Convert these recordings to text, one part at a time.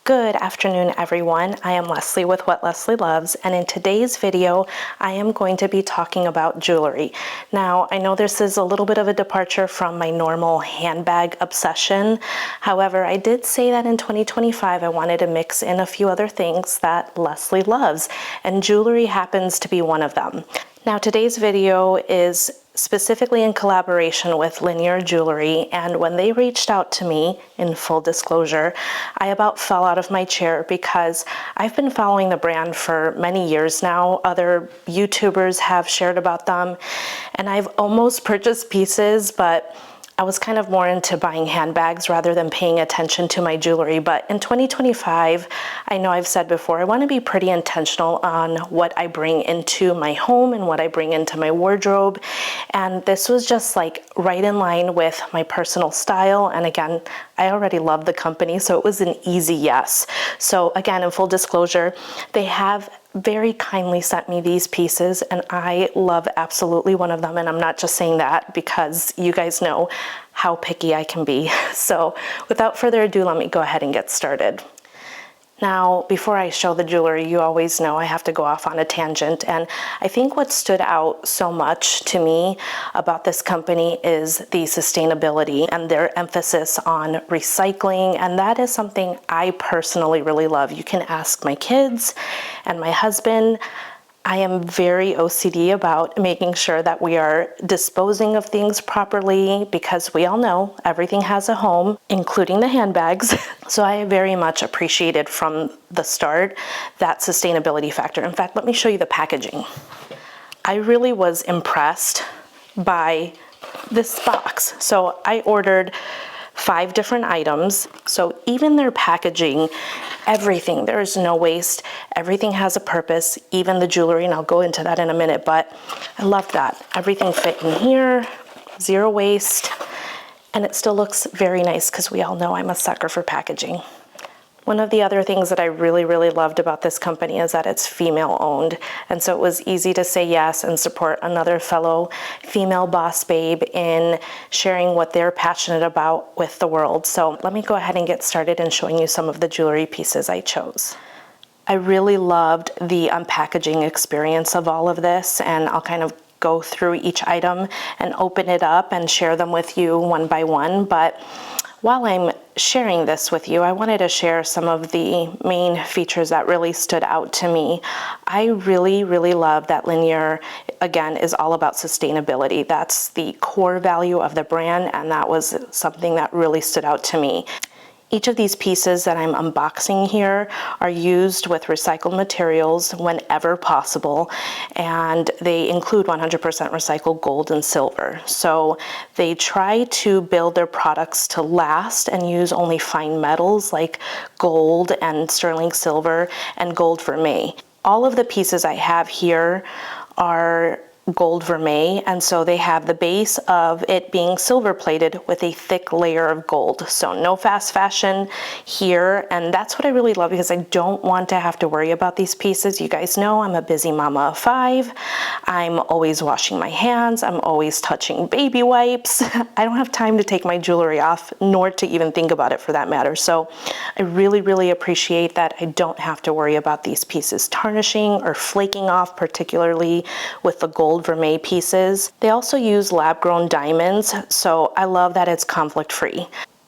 Good afternoon, everyone. I am Leslie with What Leslie Loves, and in today's video, I am going to be talking about jewelry. Now, I know this is a little bit of a departure from my normal handbag obsession. However, I did say that in 2025, I wanted to mix in a few other things that Leslie loves, and jewelry happens to be one of them. Now, today's video is specifically in collaboration with Linjer Jewelry, and when they reached out to me, in full disclosure, I about fell out of my chair because I've been following the brand for many years now. Other YouTubers have shared about them, and I've almost purchased pieces, but I was kind of more into buying handbags rather than paying attention to my jewelry. But in 2025, I know I've said before, I want to be pretty intentional on what I bring into my home and what I bring into my wardrobe. And this was just like right in line with my personal style. And again, I already love the company, so it was an easy yes. So again, in full disclosure, they have very kindly sent me these pieces, and I love absolutely one of them. And I'm not just saying that because you guys know how picky I can be. So without further ado, let me go ahead and get started. Now, before I show the jewelry, you always know I have to go off on a tangent. And I think what stood out so much to me about this company is the sustainability and their emphasis on recycling. And that is something I personally really love. You can ask my kids and my husband. I am very OCD about making sure that we are disposing of things properly because we all know everything has a home, including the handbags. So I very much appreciated from the start that sustainability factor. In fact, let me show you the packaging. I really was impressed by this box. So I ordered 5 different items. So even their packaging, everything, there is no waste. Everything has a purpose, even the jewelry, and I'll go into that in a minute, but I love that. Everything fit in here, zero waste, and it still looks very nice because we all know I'm a sucker for packaging. One of the other things that I really loved about this company is that it's female owned. And so it was easy to say yes and support another fellow female boss babe in sharing what they're passionate about with the world. So let me go ahead and get started in showing you some of the jewelry pieces I chose. I really loved the unpackaging experience of all of this, and I'll kind of go through each item and open it up and share them with you one by one. But while I'm sharing this with you, I wanted to share some of the main features that really stood out to me. I really love that Linjer, again, is all about sustainability. That's the core value of the brand, and that was something that really stood out to me. Each of these pieces that I'm unboxing here are used with recycled materials whenever possible, and they include 100% recycled gold and silver. So they try to build their products to last and use only fine metals like gold and sterling silver and gold vermeil. All of the pieces I have here are gold vermeil, and so they have the base of it being silver plated with a thick layer of gold. So no fast fashion here, and that's what I really love because I don't want to have to worry about these pieces. You guys know I'm a busy mama of 5. I'm always washing my hands. I'm always touching baby wipes. I don't have time to take my jewelry off, nor to even think about it for that matter. So I really appreciate that I don't have to worry about these pieces tarnishing or flaking off, particularly with the gold vermeil pieces. They also use lab-grown diamonds, so I love that it's conflict-free.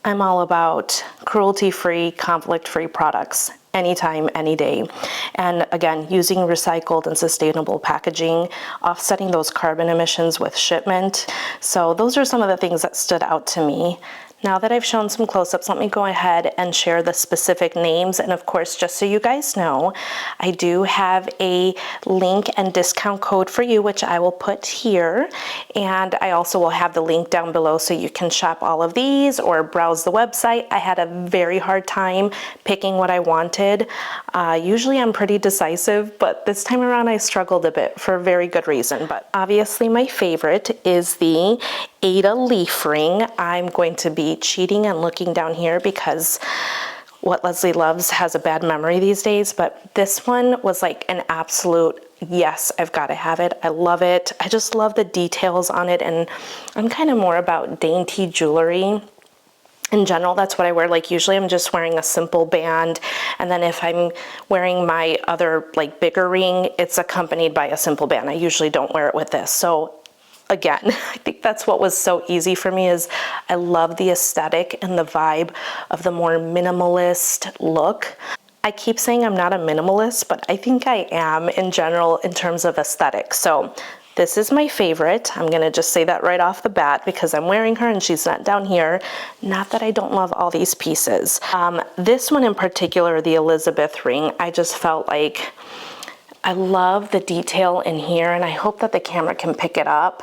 I'm all about cruelty-free, conflict-free products anytime, any day. And again, using recycled and sustainable packaging, offsetting those carbon emissions with shipment. So those are some of the things that stood out to me. Now that I've shown some close-ups, let me go ahead and share the specific names. And of course, just so you guys know, I do have a link and discount code for you, which I will put here. And I also will have the link down below so you can shop all of these or browse the website. I had a very hard time picking what I wanted. Usually I'm pretty decisive, but this time around I struggled a bit for a very good reason. But obviously my favorite is the Hera Leaf Ring. I'm going to be cheating and looking down here because What Leslie Loves has a bad memory these days, but this one was like an absolute yes, I've got to have it. I love it. I just love the details on it, and I'm kind of more about dainty jewelry. In general, that's what I wear. Like usually I'm just wearing a simple band, and then if I'm wearing my other like bigger ring, it's accompanied by a simple band. I usually don't wear it with this. So again, I think that's what was so easy for me, is I love the aesthetic and the vibe of the more minimalist look. I keep saying I'm not a minimalist, but I think I am in general in terms of aesthetic. So this is my favorite. I'm gonna just say that right off the bat because I'm wearing her and she's not down here. Not that I don't love all these pieces. This one in particular, the Elisabeth ring, I just felt like I love the detail in here, and I hope that the camera can pick it up.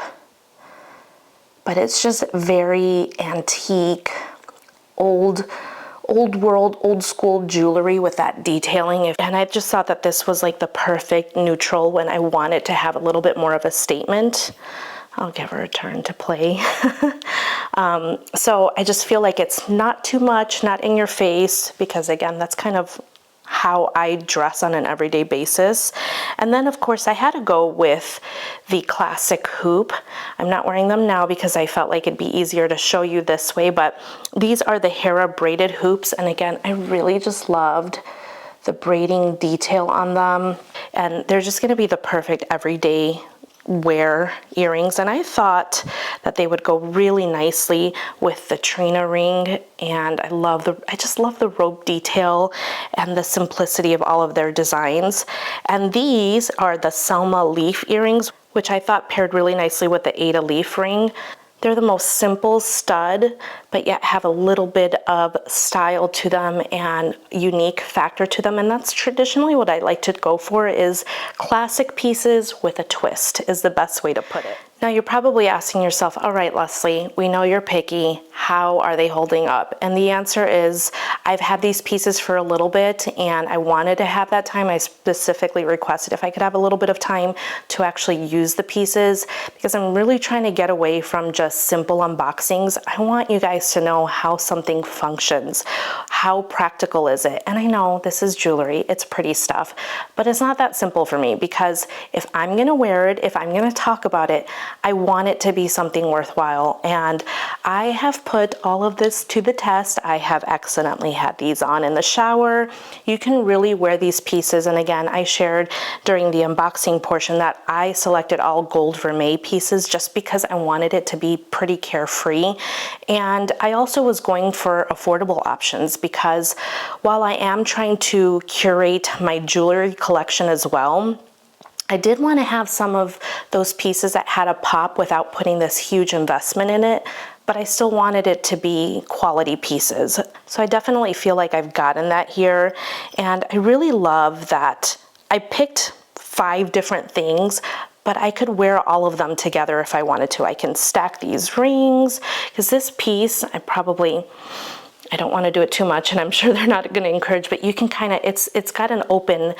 But it's just very antique, old world, old school jewelry with that detailing. And I just thought that this was like the perfect neutral when I wanted to have a little bit more of a statement. I'll give her a turn to play. So I just feel like it's not too much, not in your face, because again, that's kind of how I dress on an everyday basis. And then of course I had to go with the classic hoop. I'm not wearing them now because I felt like it'd be easier to show you this way, but these are the Hera Braided Hoops. And again, I really just loved the braiding detail on them. And they're just gonna be the perfect everyday wear earrings, and I thought that they would go really nicely with the Trina ring. And I just love the rope detail and the simplicity of all of their designs. And these are the Selma Leaf Earrings, which I thought paired really nicely with the Ada Leaf ring. They're the most simple stud, but yet have a little bit of style to them and unique factor to them. And that's traditionally what I like to go for, is classic pieces with a twist is the best way to put it. Now you're probably asking yourself, all right, Leslie, we know you're picky. How are they holding up? And the answer is, I've had these pieces for a little bit and I wanted to have that time. I specifically requested if I could have a little bit of time to actually use the pieces, because I'm really trying to get away from just simple unboxings. I want you guys to know how something functions. How practical is it? And I know this is jewelry, it's pretty stuff, but it's not that simple for me, because if I'm gonna wear it, if I'm gonna talk about it, I want it to be something worthwhile. And I have put all of this to the test. I have accidentally had these on in the shower. You can really wear these pieces. And again, I shared during the unboxing portion that I selected all gold vermeil pieces just because I wanted it to be pretty carefree. And I also was going for affordable options, because while I am trying to curate my jewelry collection as well, I did want to have some of those pieces that had a pop without putting this huge investment in it, but I still wanted it to be quality pieces. So I definitely feel like I've gotten that here. And I really love that I picked 5 different things, but I could wear all of them together if I wanted to. I can stack these rings, because this piece, I don't want to do it too much, and I'm sure they're not going to encourage, but you can kind of, it's got an open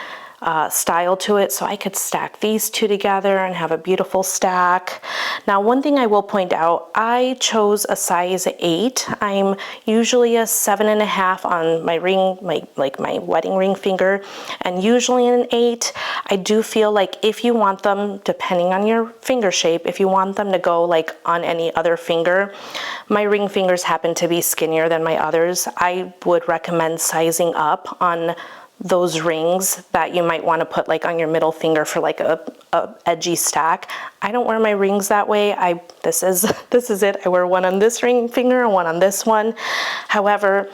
style to it, so I could stack these two together and have a beautiful stack. Now, one thing I will point out, I chose a size 8. I'm usually a 7.5 on my ring, my wedding ring finger, and usually an 8. I do feel like if you want them, depending on your finger shape, if you want them to go like on any other finger, my ring fingers happen to be skinnier than my others. I would recommend sizing up on those rings that you might want to put like on your middle finger for like a edgy stack. I don't wear my rings that way. This is it. I wear one on this ring finger and one on this one. However,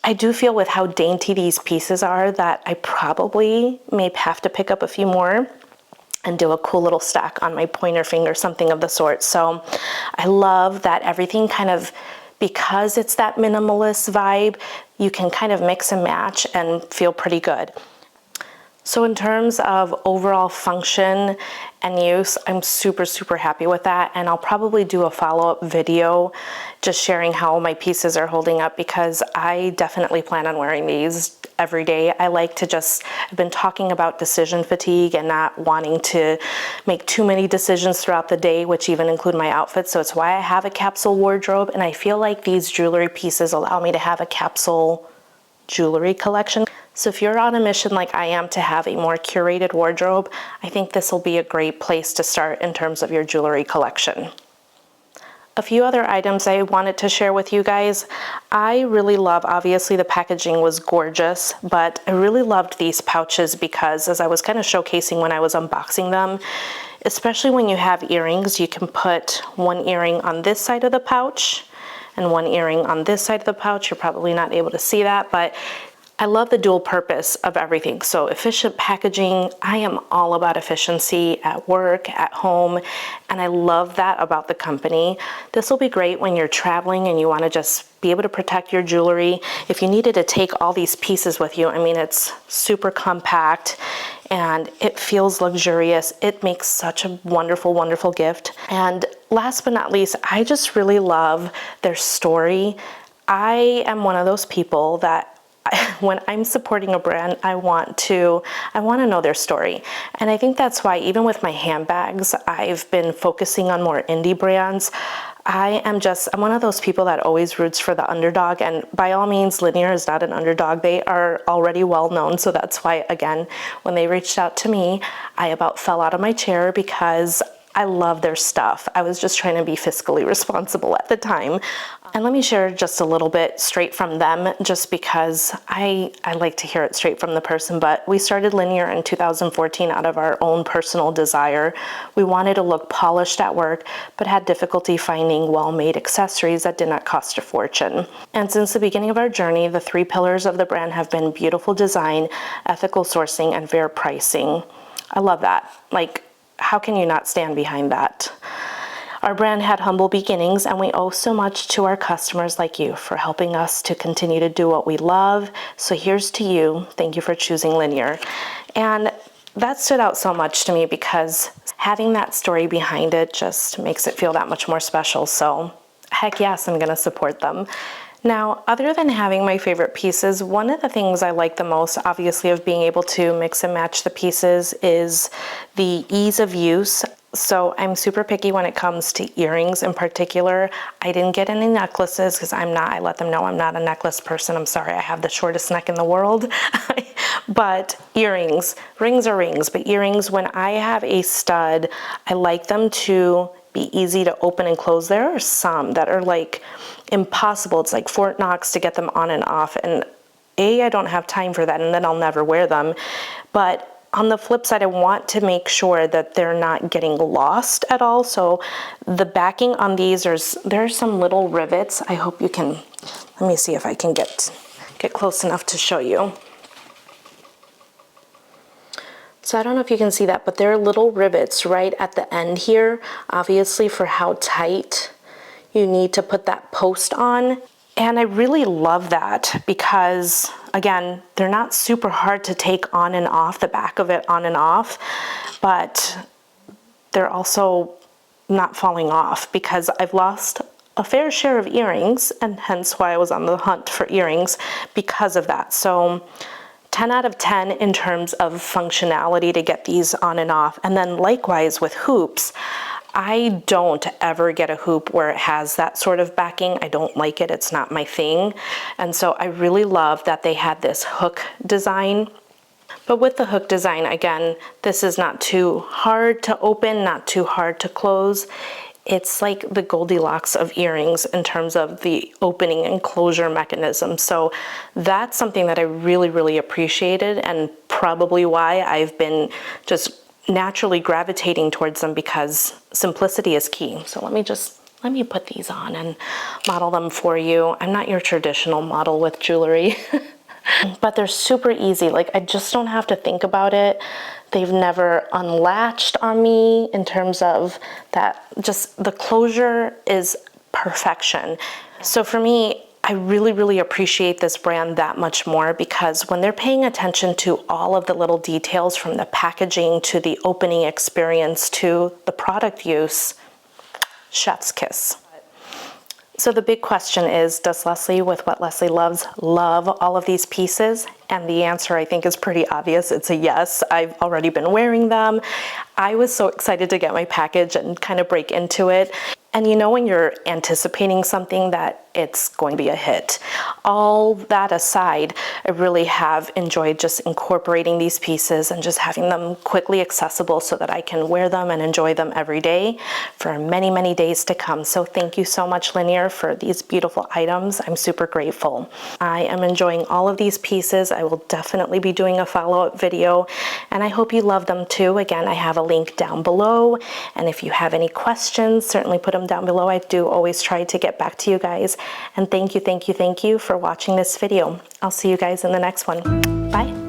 I do feel with how dainty these pieces are that I probably may have to pick up a few more and do a cool little stack on my pointer finger, something of the sort. So I love that everything kind of, because it's that minimalist vibe, you can kind of mix and match and feel pretty good. So in terms of overall function and use, I'm super, super happy with that. And I'll probably do a follow-up video just sharing how my pieces are holding up, because I definitely plan on wearing these every day. I like to I've been talking about decision fatigue and not wanting to make too many decisions throughout the day, which even include my outfits. So it's why I have a capsule wardrobe. And I feel like these jewelry pieces allow me to have a capsule jewelry collection. So if you're on a mission like I am to have a more curated wardrobe, I think this will be a great place to start in terms of your jewelry collection. A few other items I wanted to share with you guys. I really love, obviously the packaging was gorgeous, but I really loved these pouches because as I was kind of showcasing when I was unboxing them, especially when you have earrings, you can put one earring on this side of the pouch and one earring on this side of the pouch. You're probably not able to see that, but I love the dual purpose of everything. So efficient packaging, I am all about efficiency at work, at home, and I love that about the company. This will be great when you're traveling and you want to just be able to protect your jewelry. If you needed to take all these pieces with you, I mean, it's super compact and it feels luxurious. It makes such a wonderful, wonderful gift. And last but not least, I just really love their story. I am one of those people that when I'm supporting a brand, I want to know their story. And I think that's why even with my handbags, I've been focusing on more indie brands. I'm one of those people that always roots for the underdog, and by all means, Linjer is not an underdog. They are already well known, so that's why, again, when they reached out to me, I about fell out of my chair because I love their stuff. I was just trying to be fiscally responsible at the time. And let me share just a little bit straight from them, just because I like to hear it straight from the person. But we started Linjer in 2014 out of our own personal desire. We wanted to look polished at work, but had difficulty finding well-made accessories that did not cost a fortune. And since the beginning of our journey, the 3 pillars of the brand have been beautiful design, ethical sourcing, and fair pricing. I love that. Like, how can you not stand behind that? Our brand had humble beginnings, and we owe so much to our customers like you for helping us to continue to do what we love. So here's to you. Thank you for choosing Linjer. And that stood out so much to me because having that story behind it just makes it feel that much more special. So heck yes, I'm gonna support them. Now, other than having my favorite pieces, one of the things I like the most, obviously, of being able to mix and match the pieces is the ease of use. So I'm super picky when it comes to earrings in particular. I didn't get any necklaces because I let them know I'm not a necklace person. I'm sorry, I have the shortest neck in the world. But earrings, rings are rings, but earrings, when I have a stud, I like them to be easy to open and close. There are some that are like impossible. It's like Fort Knox to get them on and off. And I don't have time for that, and then I'll never wear them. But on the flip side, I want to make sure that they're not getting lost at all. So the backing on these, there's some little rivets. I hope you can, let me see if I can get close enough to show you. So I don't know if you can see that, but there are little rivets right at the end here, obviously for how tight you need to put that post on. And I really love that because, again, they're not super hard to take on and off, the back of it on and off, but they're also not falling off because I've lost a fair share of earrings, and hence why I was on the hunt for earrings because of that. So 10 out of 10 in terms of functionality to get these on and off. And then likewise with hoops, I don't ever get a hoop where it has that sort of backing. I don't like it, it's not my thing. And so I really love that they had this hook design. But with the hook design, again, this is not too hard to open, not too hard to close. It's like the Goldilocks of earrings in terms of the opening and closure mechanism. So that's something that I really, really appreciated, and probably why I've been just naturally gravitating towards them, because simplicity is key. So let me put these on and model them for you. I'm not your traditional model with jewelry, but they're super easy. Like, I just don't have to think about it. They've never unlatched on me in terms of that. Just the closure is perfection. So for me, I really, really appreciate this brand that much more, because when they're paying attention to all of the little details, from the packaging to the opening experience to the product use, chef's kiss. So the big question is, does Leslie with What Leslie Loves love all of these pieces? And the answer, I think, is pretty obvious. It's a yes. I've already been wearing them. I was so excited to get my package and kind of break into it. And you know when you're anticipating something that it's going to be a hit. All that aside, I really have enjoyed just incorporating these pieces and just having them quickly accessible so that I can wear them and enjoy them every day for many, many days to come. So thank you so much, Linjer, for these beautiful items. I'm super grateful. I am enjoying all of these pieces. I will definitely be doing a follow-up video, and I hope you love them too. Again, I have a link down below, and if you have any questions, certainly put them down below. I do always try to get back to you guys. And thank you for watching this video. I'll see you guys in the next one. Bye.